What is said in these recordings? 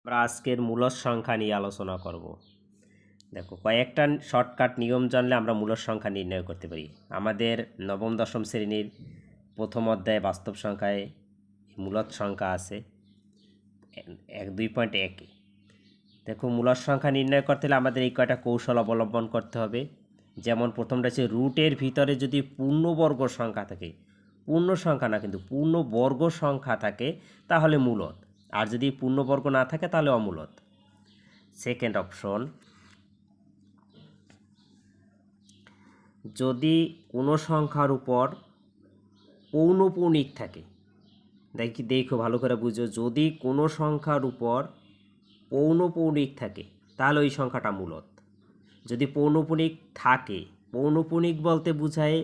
আমরা আজকের মূলদ সংখ্যা নিয়ে আলোচনা করব। দেখো, কয়েকটা শর্টকাট নিয়ম জানলে আমরা মূলদ সংখ্যা নির্ণয় করতে পারি। আমাদের নবম দশম শ্রেণীর প্রথম অধ্যায়ে বাস্তব সংখ্যায় মূলদ সংখ্যা আছে 2.1। দেখো, মূলদ সংখ্যা নির্ণয় করতে হলে আমাদের এই কয়টা কৌশল অবলম্বন করতে হবে। যেমন প্রথমটা হচ্ছে রুটের ভিতরে যদি পূর্ণবর্গ সংখ্যা থাকে, পূর্ণ সংখ্যা না কিন্তু পূর্ণবর্গ সংখ্যা থাকে তাহলে মূলদ, আর যদি পূর্ণবর্গ না থাকে তাহলে অমূলদ। সেকেন্ড অপশন, যদি কোনো সংখ্যার উপর পৌনঃপুনিক থাকে, দেখো ভালো করে বুঝো, যদি কোনো সংখ্যার উপর পৌনঃপুনিক থাকে তাহলে ওই সংখ্যাটা মূলদ। যদি পৌনঃপুনিক থাকে, পৌনঃপুনিক বলতে বোঝায়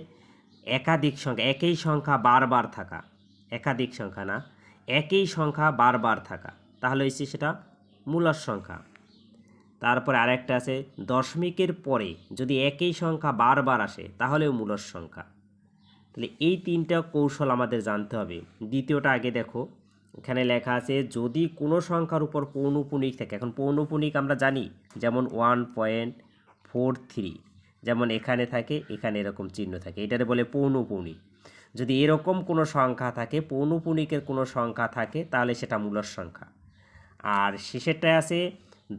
একাধিক সংখ্যা, একই সংখ্যা বারবার থাকা, একাধিক সংখ্যা না, একই সংখ্যা বারবার থাকা, তাহলে হচ্ছে সেটা মূলদ সংখ্যা। তারপরে আরেকটা আছে দশমিকের পরে যদি একই সংখ্যা বারবার আসে তাহলেও মূলদ সংখ্যা। তাহলে এই তিনটা কৌশল আমাদের জানতে হবে। দ্বিতীয়টা আগে দেখো, এখানে লেখা আছে যদি কোনো সংখ্যার উপর পৌনঃপুনিক থাকে। এখন পৌনঃপুনিক আমরা জানি, যেমন 1.43, যেমন এখানে থাকে, এখানে এরকম চিহ্ন থাকে, এটারে বলে পৌনঃপুনিক। যদি এরকম কোনো সংখ্যা থাকে, পৌনঃপুনিকের কোনো সংখ্যা থাকে, তাহলে সেটা মূলদ সংখ্যা। আর শেষেরটায় আছে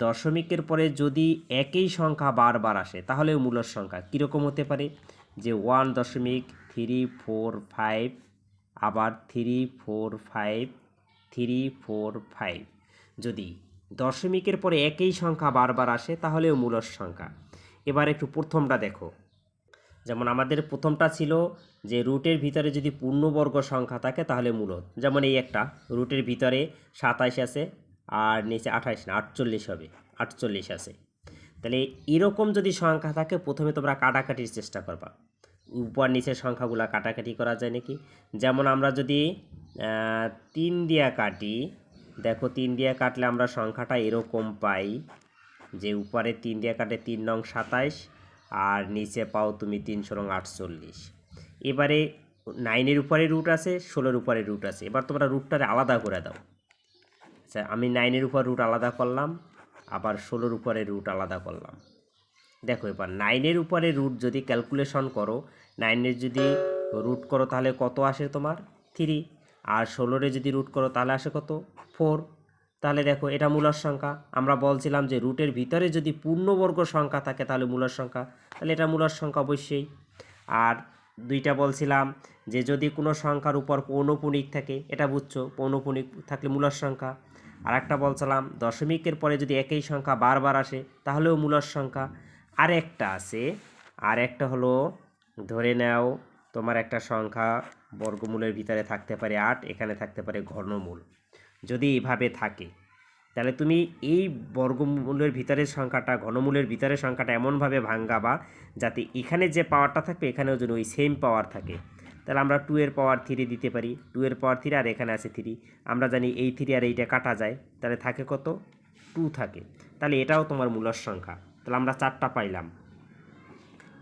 দশমিকের পরে যদি একই সংখ্যা বারবার আসে তাহলেও মূলদ সংখ্যা। কীরকম হতে পারে, যে 1.345, আবার 345, 345, যদি দশমিকের পরে একই সংখ্যা বারবার আসে তাহলেও মূলদ সংখ্যা। এবার একটু প্রথমটা দেখো, যেমন আমাদের প্রথমটা ছিল যে রুটের ভিতরে যদি পূর্ণবর্গ সংখ্যা থাকে তাহলে মূলদ। যেমন এই একটা রুটের ভিতরে 27 আছে আর নিচে 28 না 48 হবে, 48 আছে। তাহলে এরকম যদি সংখ্যা থাকে প্রথমে তোমরা কাটাকাটির চেষ্টা করবা, উপর নিচের সংখ্যাগুলো কাটাকাটি করা যায় নাকি। যেমন আমরা যদি 3 দিয়া কাটি, দেখো 3 দিয়া কাটলে আমরা সংখ্যাটা এরকম পাই, যে উপরে 3 দিয়া কাটে 3 নং 27 আর নিচে পাও তুমি 3 নং 48। এবারে 9-এর উপরে রুট আছে, 16-এর উপরে রুট আছে। এবার তোমরা রুটটারে আলাদা করে দাও। আচ্ছা, আমি 9-এর উপর রুট আলাদা করলাম, আবার 16-এর উপরে রুট আলাদা করলাম। দেখো, এবার 9-এর উপরে রুট যদি ক্যালকুলেশন করো, 9-এর যদি রুট করো তাহলে কত আসে তোমার 3, আর 16-এ যদি রুট করো তাহলে আসে কত 4। তাহলে দেখো এটা মূলদ সংখ্যা। আমরা বলছিলাম যে রুটের ভিতরে যদি পূর্ণবর্গ সংখ্যা থাকে তাহলে মূলদ সংখ্যা, তাহলে এটা মূলদ সংখ্যা অবশ্যই। আর দুইটা বলছিলাম যে যদি কোনো সংখ্যার উপর পৌনঃপুনিক থাকে, এটা বুঝছো, পৌনঃপুনিক থাকলে মূলদ সংখ্যা। আর একটা বলছিলাম দশমিকের পরে যদি একই সংখ্যা বারবার আসে তাহলেও মূলদ সংখ্যা। আর একটা আছে, আর একটা হলো ধরে নাও তোমার একটা সংখ্যা বর্গমূলের ভিতরে থাকতে পারে 8, এখানে থাকতে পারে ঘনমূল। যদি এইভাবে থাকে তাহলে তুমি এই বর্গমূলের ভিতরের সংখ্যাটা, ঘনমূলের ভিতরের সংখ্যাটা এমনভাবে ভাঙাবা যাতে এখানে যে পাওয়ারটা থাকবে এখানেও যেন ওই সেম পাওয়ার থাকে। তাহলে আমরা 2-এর পাওয়ার 3 দিতে পারি, 2-এর পাওয়ার 3, আর এখানে আছে 3। আমরা জানি এই 3 আর এইটা কাটা যায়, তাহলে থাকে কত 2 থাকে। তাহলে এটাও তোমার মূলদ সংখ্যা। তাহলে আমরা 4টা পাইলাম।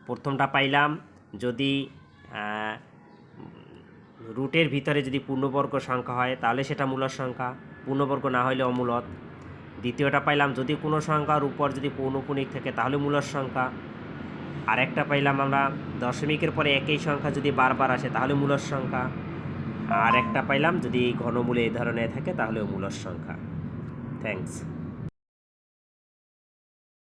প্রথমটা পাইলাম যদি রুটের ভিতরে যদি পূর্ণবর্গ সংখ্যা হয় তাহলে সেটা মূলদ সংখ্যা, পূর্ণবর্গ না হলে অমূলদ। দ্বিতীয়টা পাইলাম যদি কোনো সংখ্যার উপর যদি পৌনঃপুনিক থাকে তাহলে মূলদ সংখ্যা। আর একটা পাইলাম আমরা দশমিকের পরে একই সংখ্যা যদি বারবার আসে তাহলে মূলদ সংখ্যা। আর একটা পাইলাম যদি ঘনমূলে এই ধরনের থাকে তাহলেও মূলদ সংখ্যা। থ্যাঙ্কস।